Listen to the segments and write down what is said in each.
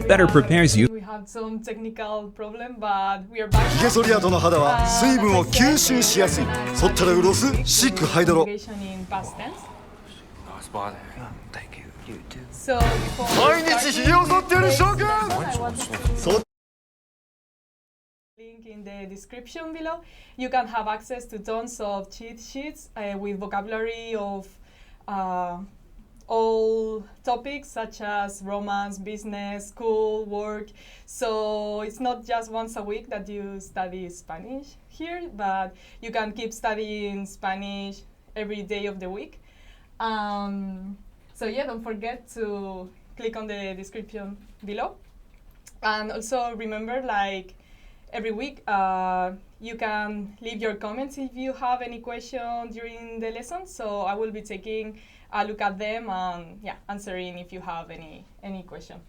better prepares you. We had some technical problem, but we are back. ヒゲ剃り跡の肌は水分を吸収しやすい。剃ったら潤すシックハイドロ。 Conjugation in past tense. Nice body. Thank you. You too. So before 毎日ヒゲを剃っている諸君。 I wanted to そ link in the description below. You can have access to tons of cheat sheets with vocabulary of all topics such as romance, business, school, work. So it's not just once a week that you study Spanish here, but you can keep studying Spanish every day of the week. So yeah, don't forget to click on the description below. And also remember, like, every week, you can leave your comments if you have any question during the lesson. So I will be taking a look at them and answering if you have any question.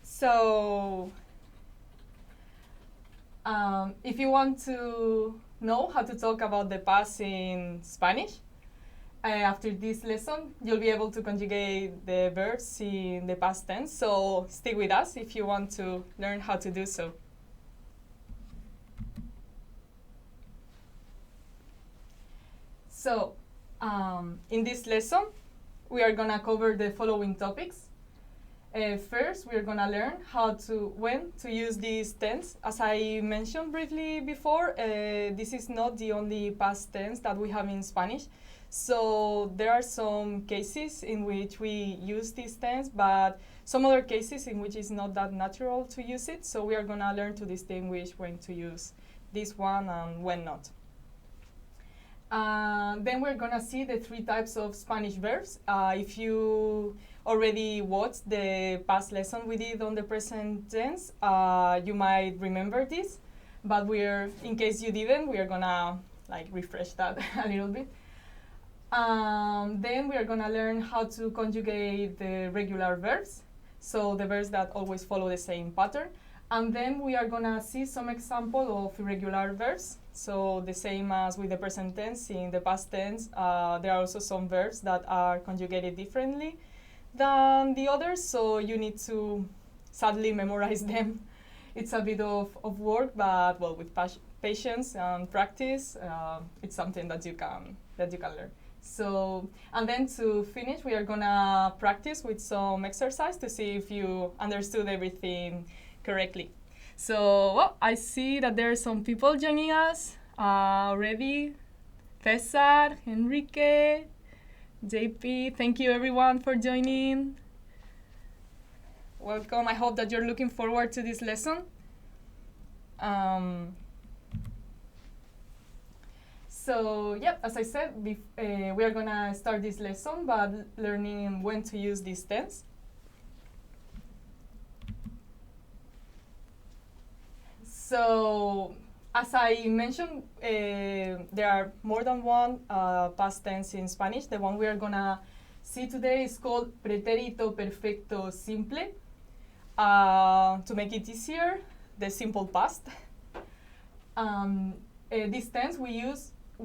So if you want to know how to talk about the past in Spanish, after this lesson, you'll be able to conjugate the verbs in the past tense. So stick with us if you want to learn how to do so. So in this lesson, we are going to cover the following topics. First, we are going to learn when to use this tense. As I mentioned briefly before, this is not the only past tense that we have in Spanish. So there are some cases in which we use this tense, but some other cases in which it's not that natural to use it. So we are going to learn to distinguish when to use this one and when not. Then we're going to see the three types of Spanish verbs. If you already watched the past lesson we did on the present tense, you might remember this. But in case you didn't, we are going to refresh that a little bit. Then we are going to learn how to conjugate the regular verbs, so the verbs that always follow the same pattern. And then we are going to see some example of irregular verbs. So the same as with the present tense, in the past tense, there are also some verbs that are conjugated differently than the others, so you need to sadly memorize them. It's a bit of work, but well, with patience and practice, it's something that you can learn. So, and then to finish, we are gonna practice with some exercise to see if you understood everything correctly. So, well, I see that there are some people joining us already. Cesar, Enrique, JP, thank you everyone for joining. Welcome. I hope that you're looking forward to this lesson. So, yeah, as I said, we are going to start this lesson by learning when to use this tense. So, as I mentioned, there are more than one past tense in Spanish. The one we are going to see today is called pretérito perfecto simple. To make it easier, the simple past. This tense we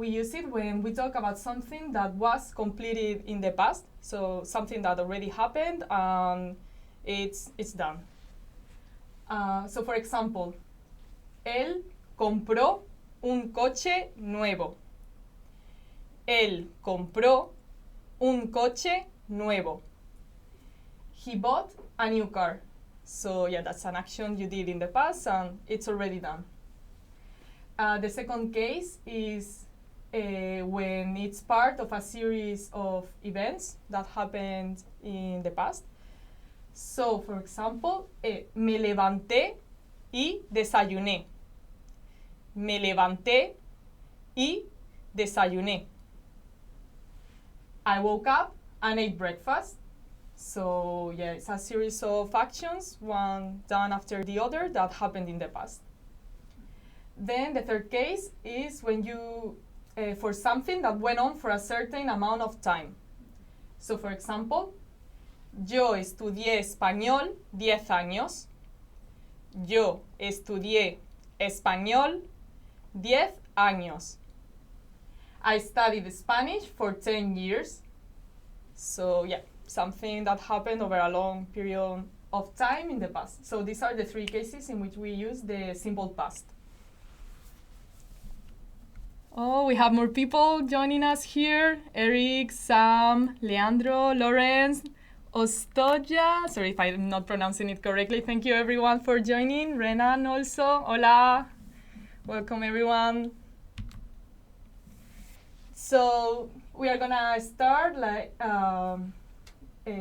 use it when we talk about something that was completed in the past, so something that already happened and it's done. So for example, él compró un coche nuevo. Él compró un coche nuevo. He bought a new car. So yeah, that's an action you did in the past and it's already done. The second case is when it's part of a series of events that happened in the past. So, for example, me levanté y desayuné. Me levanté y desayuné. I woke up and ate breakfast. So, yeah, it's a series of actions, one done after the other, that happened in the past. Then the third case is when you, for something that went on for a certain amount of time. So, for example, yo estudié español 10 años. Yo estudié español 10 años. I studied Spanish for 10 years. So yeah, something that happened over a long period of time in the past. So these are the three cases in which we use the simple past. Oh, we have more people joining us here. Eric, Sam, Leandro, Lawrence, Ostoja. Sorry if I'm not pronouncing it correctly. Thank you everyone for joining. Renan also. Hola. Welcome everyone. So we are gonna start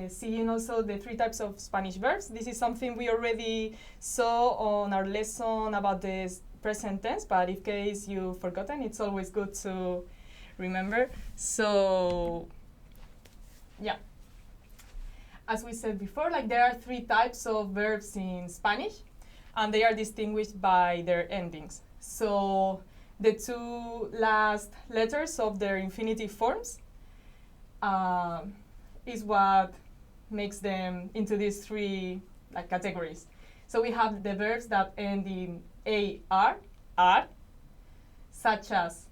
seeing also the three types of Spanish verbs. This is something we already saw on our lesson about the present tense, but in case you've forgotten, it's always good to remember. So yeah, as we said before, there are three types of verbs in Spanish, and they are distinguished by their endings. So the two last letters of their infinitive forms is what makes them into these three categories. So we have the verbs that end in ar, such as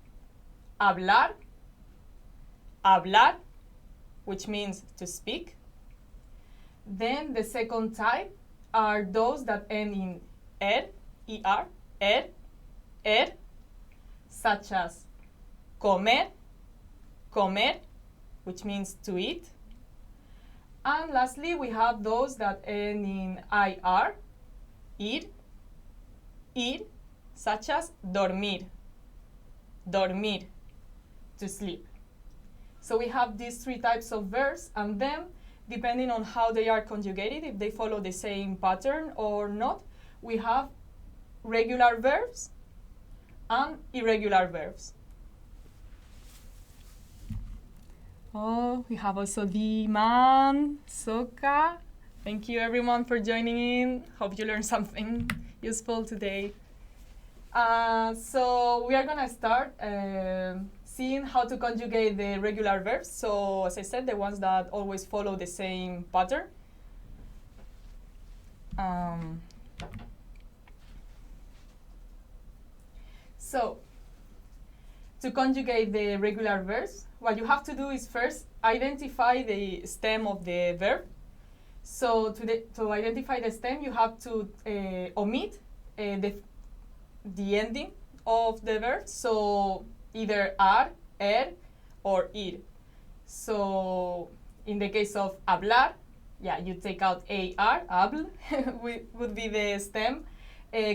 hablar, hablar, which means to speak. Then the second type are those that end in er, such as comer, comer, which means to eat. And lastly, we have those that end in ir, such as dormir, dormir, to sleep. So we have these three types of verbs, and then, depending on how they are conjugated, if they follow the same pattern or not, we have regular verbs and irregular verbs. Oh, we have also Diman, Soka. Thank you everyone for joining in. Hope you learned something useful today. So we are gonna start seeing how to conjugate the regular verbs. So as I said, the ones that always follow the same pattern. So to conjugate the regular verbs, what you have to do is first identify the stem of the verb. So to identify the stem, you have to omit the ending of the verb. So either ar, or ir. So in the case of hablar, yeah, you take out ar, habl, would be the stem.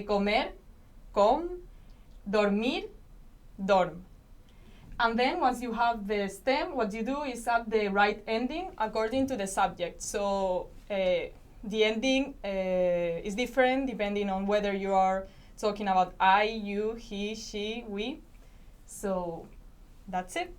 Comer, com, dormir, dorm. And then once you have the stem, what you do is add the right ending according to the subject. So the ending is different depending on whether you are talking about I, you, he, she, we. So that's it.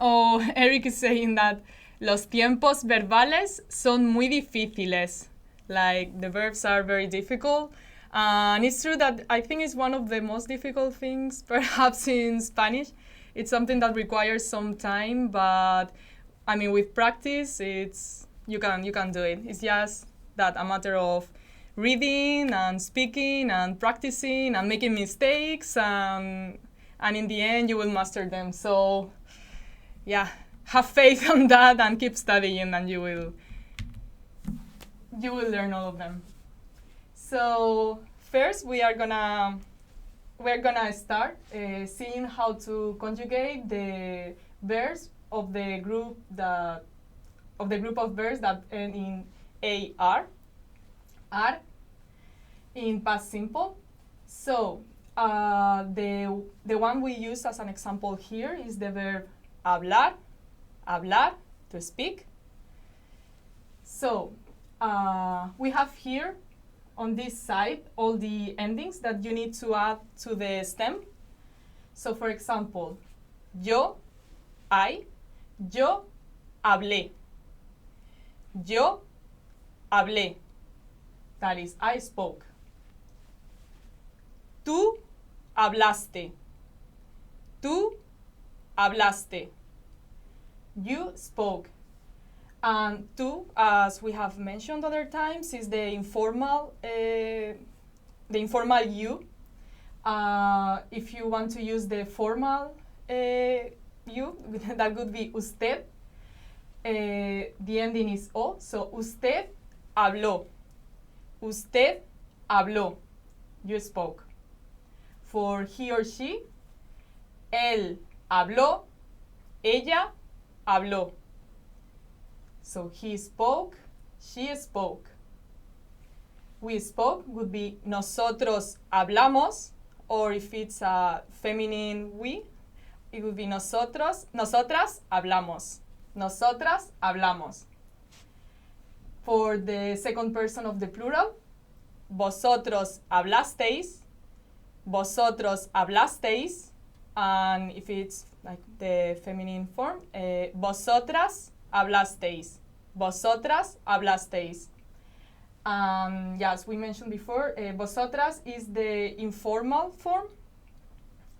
Oh, Eric is saying that los tiempos verbales son muy difíciles. Like the verbs are very difficult. And it's true that I think it's one of the most difficult things perhaps in Spanish. It's something that requires some time, but I mean with practice you can do it. It's just that a matter of reading and speaking and practicing and making mistakes, and in the end you will master them. So yeah, have faith on that and keep studying, and you will learn all of them. So first we are gonna start seeing how to conjugate the verbs of the group of verbs that end in ar in past simple. So the one we use as an example here is the verb hablar, to speak. So we have here on this side all the endings that you need to add to the stem. So for example, yo, I, yo hablé. Yo hablé. That is, I spoke. Tú hablaste. Tú hablaste. You spoke. And tú, as we have mentioned other times, is the informal you. If you want to use the formal you, that would be usted. The ending is O, so usted habló. Usted habló. You spoke. For he or she, él habló, ella habló. So he spoke, she spoke. We spoke would be nosotros hablamos, or if it's a feminine we, it would be nosotros, nosotras hablamos. Nosotras hablamos. For the second person of the plural, vosotros hablasteis, vosotros hablasteis, and if it's like the feminine form, vosotras hablasteis, vosotras hablasteis. Yeah, as we mentioned before, vosotras is the informal form.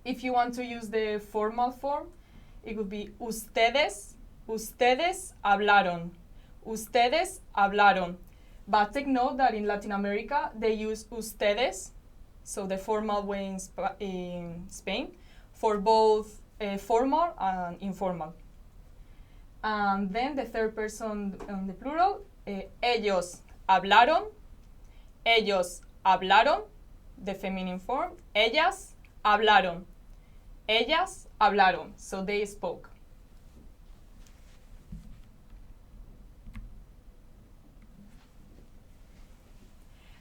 If you want to use the formal form, it would be ustedes, ustedes hablaron, ustedes hablaron. But take note that in Latin America, they use ustedes, so the formal way in Spain, for both formal and informal. And then the third person on the plural, ellos hablaron, ellos hablaron, the feminine form, ellas hablaron, ellas hablaron, so they spoke.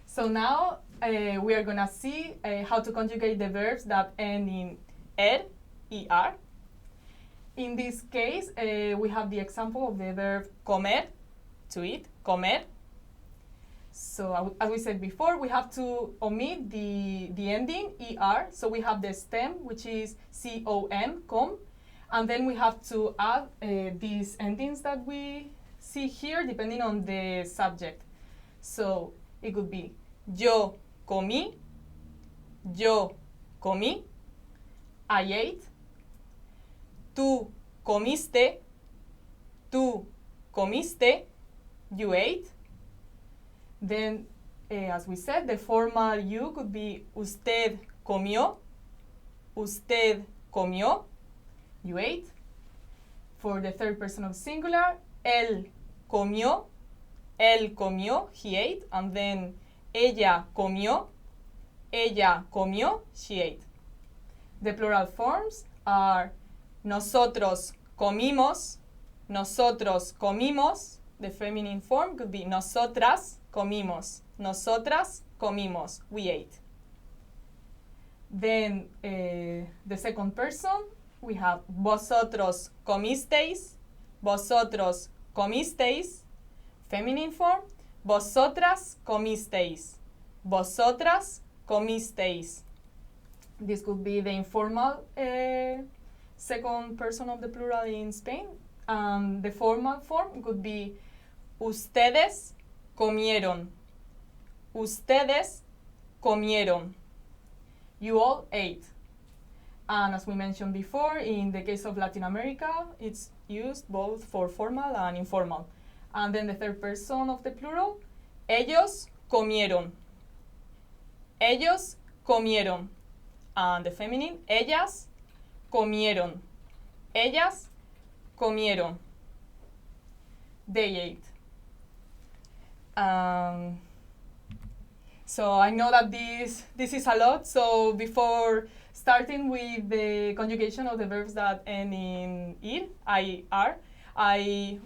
So now we are going to see how to conjugate the verbs that end in er, er. In this case, we have the example of the verb comer, to eat, comer. So as we said before, we have to omit the ending, er. So we have the stem, which is com, com. And then we have to add these endings that we see here, depending on the subject. So it could be yo comí, I ate. Tú comiste, you ate. Then, as we said, the formal you could be usted comió, you ate. For the third person of singular, él comió, he ate. And then ella comió, she ate. The plural forms are nosotros comimos. The feminine form could be nosotras comimos, we ate. Then the second person, we have vosotros comisteis, feminine form, vosotras comisteis. This could be the informal second person of the plural in Spain. The formal form could be ustedes comieron. You all ate. And as we mentioned before, in the case of Latin America, it's used both for formal and informal. And then the third person of the plural, ellos comieron. And the feminine, ellas comieron. They ate. So I know that this is a lot. So before starting with the conjugation of the verbs that end in ir,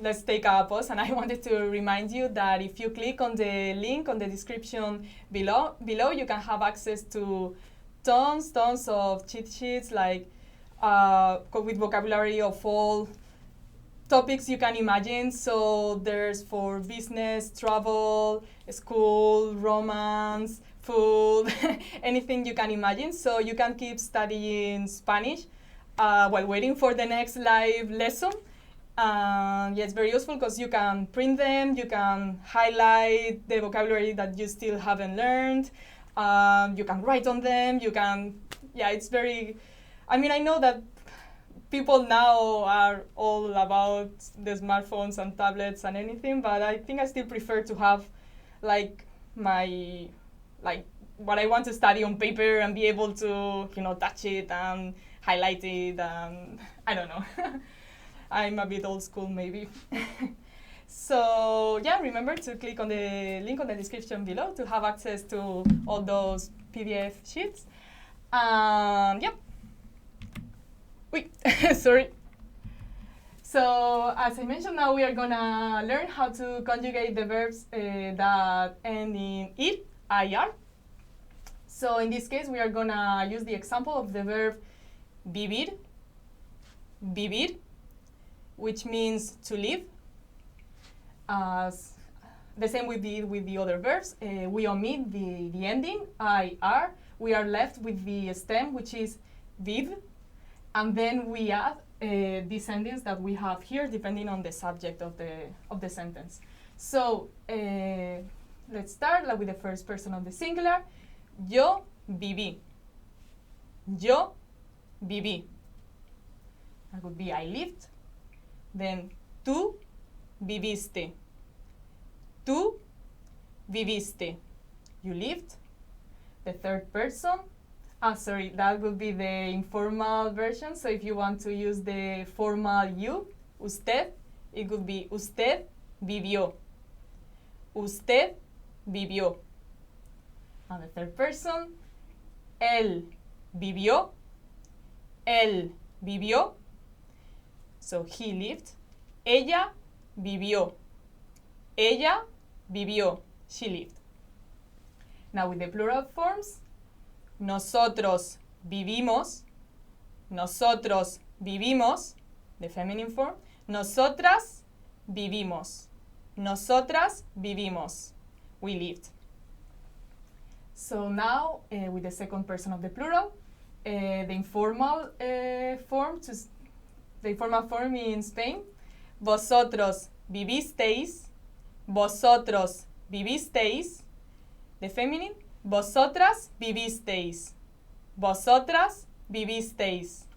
let's take a pause, and I wanted to remind you that if you click on the link on the description below, you can have access to tons of cheat sheets, like with vocabulary of all topics you can imagine. So there's for business, travel, school, romance, food, anything you can imagine. So you can keep studying Spanish while waiting for the next live lesson. Yeah, it's very useful because you can print them, you can highlight the vocabulary that you still haven't learned, you can write on them, it's very, I know that people now are all about the smartphones and tablets and anything, but I think I still prefer to have what I want to study on paper and be able to, touch it and highlighted and I don't know. I'm a bit old school maybe. So yeah, remember to click on the link on the description below to have access to all those PDF sheets. Yep. Wait, sorry. So as I mentioned, now we are gonna learn how to conjugate the verbs that end in ir, ir. So in this case, we are gonna use the example of the verb vivir, vivir, which means to live. As the same we did with the other verbs, we omit the ending, ir. We are left with the stem, which is viv, and then we add these endings that we have here, depending on the subject of the sentence. So let's start with the first person of the singular. Yo viví. Yo viví. That would be I lived. Then tú viviste. Tú viviste. You lived. The third person. Sorry, that would be the informal version. So if you want to use the formal you, usted, it would be usted vivió. Usted vivió. And the third person, él vivió. Él vivió. So he lived. Ella vivió. Ella vivió. She lived. Now with the plural forms, nosotros vivimos. Nosotros vivimos. The feminine form. Nosotras vivimos. Nosotras vivimos. We lived. So now, with the second person of the plural, the informal form, the informal form in Spain, vosotros vivisteis, vosotros vivisteis. The feminine, vosotras vivisteis, vosotras vivisteis.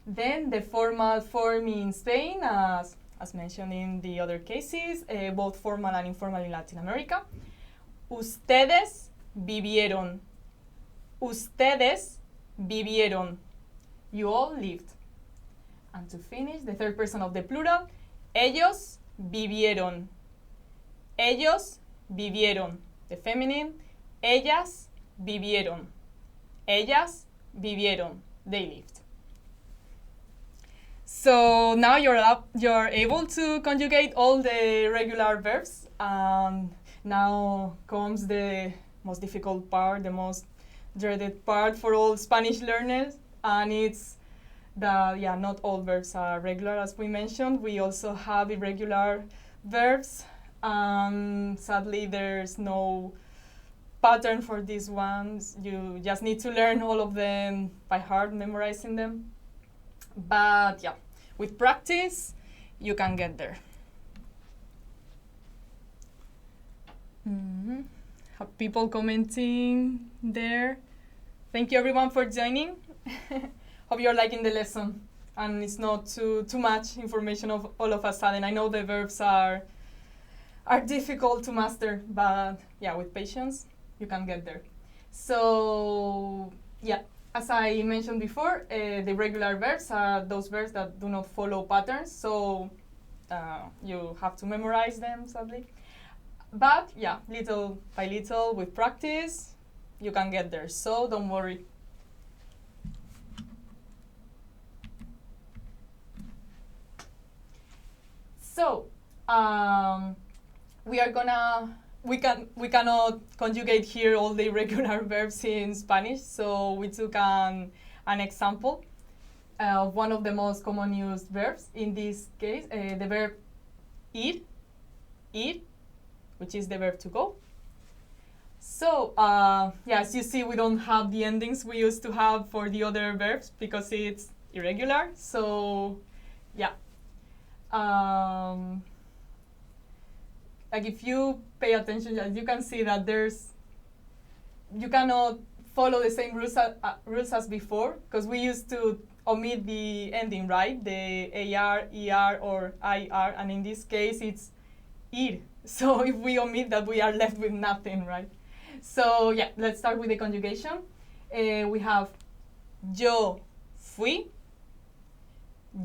Then the formal form in Spain, as mentioned in the other cases, both formal and informal in Latin America, ustedes vivieron. Ustedes vivieron. You all lived. And to finish, the third person of the plural, ellos vivieron. Ellos vivieron. The feminine, ellas vivieron. Ellas vivieron. They lived. So now you're able to conjugate all the regular verbs. Now comes the most difficult part, the most dreaded part for all Spanish learners, and it's that not all verbs are regular, as we mentioned. We also have irregular verbs, and sadly there's no pattern for these ones. You just need to learn all of them by heart, memorizing them. But yeah, with practice, you can get there. Have people commenting there. Thank you everyone for joining. Hope you're liking the lesson and it's not too much information of all of a sudden. I know the verbs are difficult to master, but yeah, with patience you can get there. So yeah, as I mentioned before, the regular verbs are those verbs that do not follow patterns, so you have to memorize them, sadly. But yeah, little by little, with practice, you can get there, so don't worry. So we cannot conjugate here all the irregular verbs in Spanish, so we took an example of one of the most common used verbs. In this case, the verb ir, which is the verb to go. So as you see, we don't have the endings we used to have for the other verbs because it's irregular. So yeah. Like if you pay attention, you can see that you cannot follow the same rules as before, because we used to omit the ending, right? The AR, ER, or IR, and in this case it's IR. So if we omit that, we are left with nothing, right? So yeah, let's start with the conjugation. We have yo fui.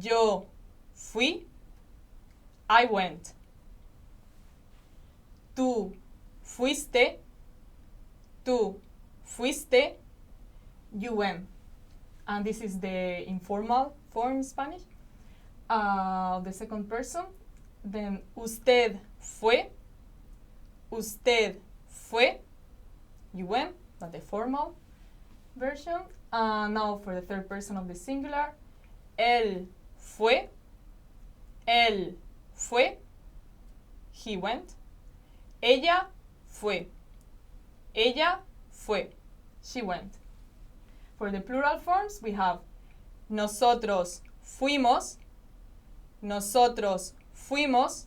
Yo fui. I went. Tú fuiste. Tú fuiste. You went. And this is the informal form in Spanish. The second person. Then usted fue. Usted fue. You went. That's the formal version. Now for the third person of the singular. Él fue. Él fue. He went. Ella fue. Ella fue. She went. For the plural forms, we have nosotros fuimos. Nosotros fuimos.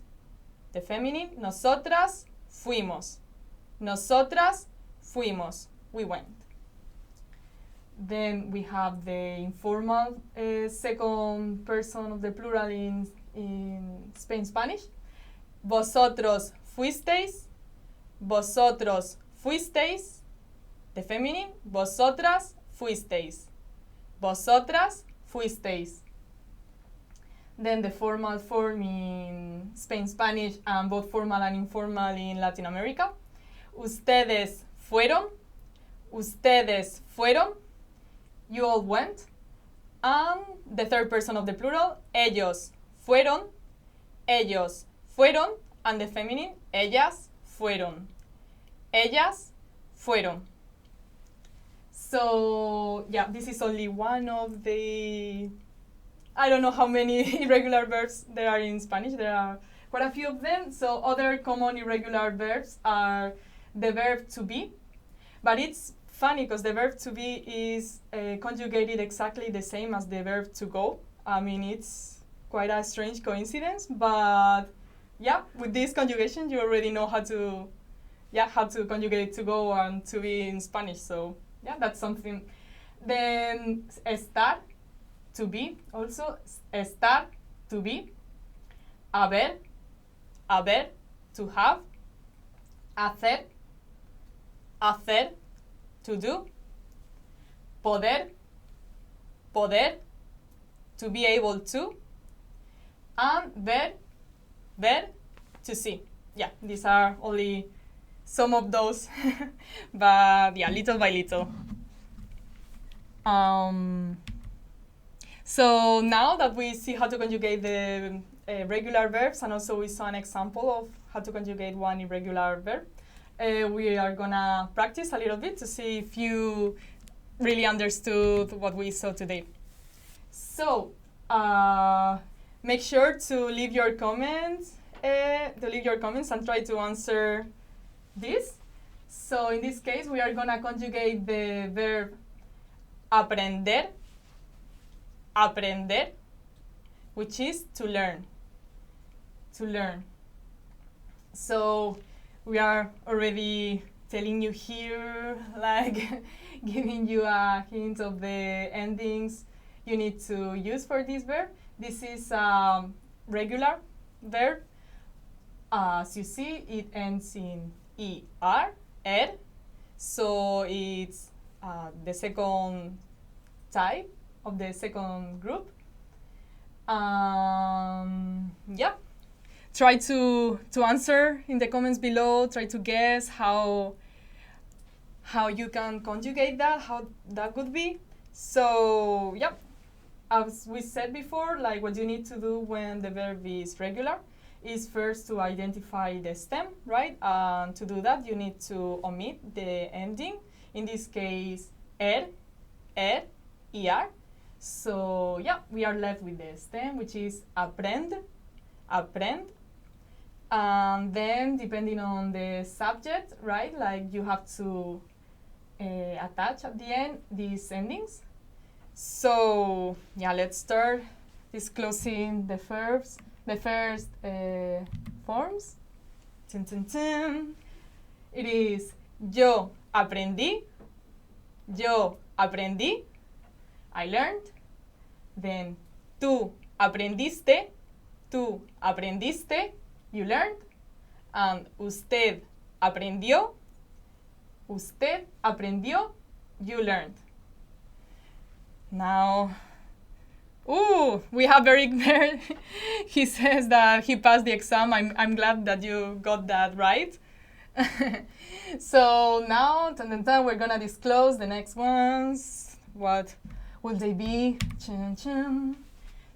The feminine, nosotras fuimos. Nosotras fuimos. We went. Then we have the informal second person of the plural in Spanish. Vosotros fuisteis. Vosotros fuisteis. The feminine, vosotras fuisteis. Vosotras fuisteis. Then the formal form in Spanish and both formal and informal in Latin America. Ustedes fueron. Ustedes fueron. You all went. And the third person of the plural, ellos fueron. Ellos fueron. And the feminine, ellas fueron. Ellas fueron. So, yeah, this is only one of the, I don't know how many irregular verbs there are in Spanish. There are quite a few of them. So, other common irregular verbs are the verb to be. But it's funny because the verb to be is conjugated exactly the same as the verb to go. I mean, it's quite a strange coincidence. But, yeah, with this conjugation, you already know how to conjugate to go and to be in Spanish. So, yeah, that's something. Then estar, to be, also. Estar, to be. Haber, to have. Hacer, to do. Poder, to be able to. And ver, to see. Yeah, these are only some of those, but yeah, little by little. So now that we see how to conjugate the regular verbs, and also we saw an example of how to conjugate one irregular verb, we are gonna practice a little bit to see if you really understood what we saw today. So make sure to leave your comments, and try to answer this. So in this case, we are gonna conjugate the verb aprender, which is to learn. So we are already telling you here, like giving you a hint of the endings you need to use for this verb. This is a regular verb. As you see, it ends in er. So it's the second type of the second group. Yeah. Try to answer in the comments below. Try to guess how you can conjugate that, how that would be. So, yeah. As we said before, like what you need to do when the verb is regular is first to identify the stem, right? And to do that, you need to omit the ending. In this case, er. So, yeah, we are left with the stem, which is aprend. And then, depending on the subject, right, like you have to attach at the end these endings. So, yeah, let's start disclosing the verbs, the first forms. It is yo aprendí, I learned. Then tú aprendiste, you learned. And usted aprendió, you learned. Now, Ooh, we have very, very he says that he passed the exam. I'm glad that you got that right. So now, we're gonna disclose the next ones. What will they be? Chun, chun.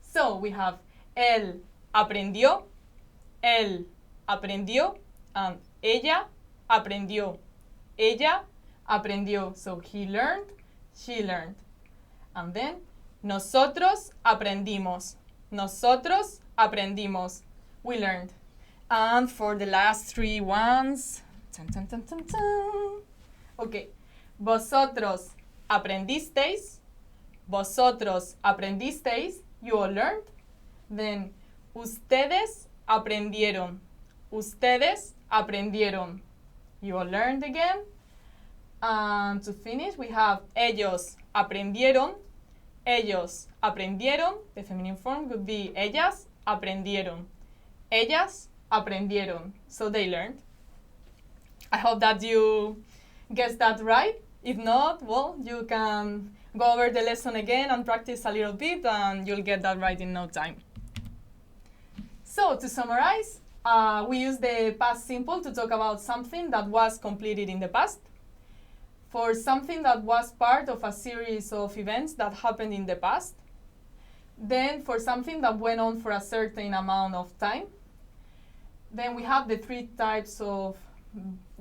So we have él aprendió, and ella aprendió, So he learned, she learned. And then nosotros aprendimos, we learned. And for the last three ones, okay, vosotros aprendisteis, you all learned. Then ustedes aprendieron, you all learned again. And to finish, we have ellos aprendieron, the feminine form would be ellas aprendieron, so they learned. I hope that you guessed that right. If not, well, you can go over the lesson again and practice a little bit and you'll get that right in no time. So to summarize, we use the past simple to talk about something that was completed in the past, for something that was part of a series of events that happened in the past, then for something that went on for a certain amount of time. Then we have three types of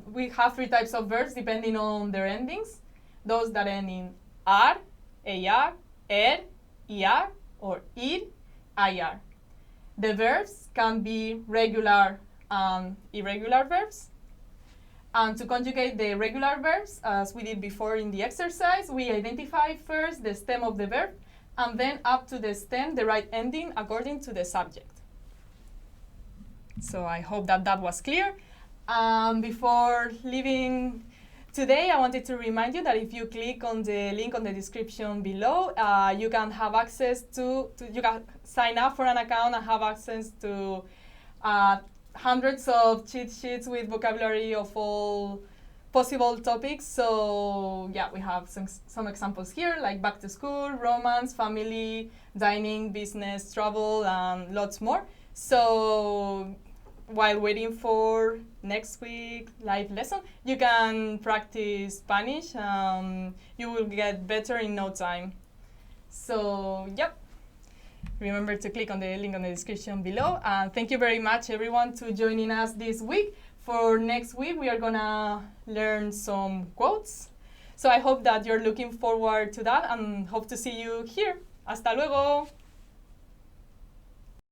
verbs depending on their endings, those that end in ar, ir, or ir, ir. The verbs can be regular and irregular verbs. And to conjugate the regular verbs, as we did before in the exercise, we identify first the stem of the verb, and then up to the stem, the right ending according to the subject. So I hope that was clear. Before leaving today, I wanted to remind you that if you click on the link on the description below, you can have access you can sign up for an account and have access to hundreds of cheat sheets with vocabulary of all possible topics. So yeah, we have some examples here, like back to school, romance, family, dining, business, travel, and lots more. So while waiting for next week live lesson, you can practice Spanish. You will get better in no time. So yep. Remember to click on the link on the description below. And thank you very much, everyone, to joining us this week. For next week, we are going to learn some quotes. So I hope that you're looking forward to that and hope to see you here. Hasta luego!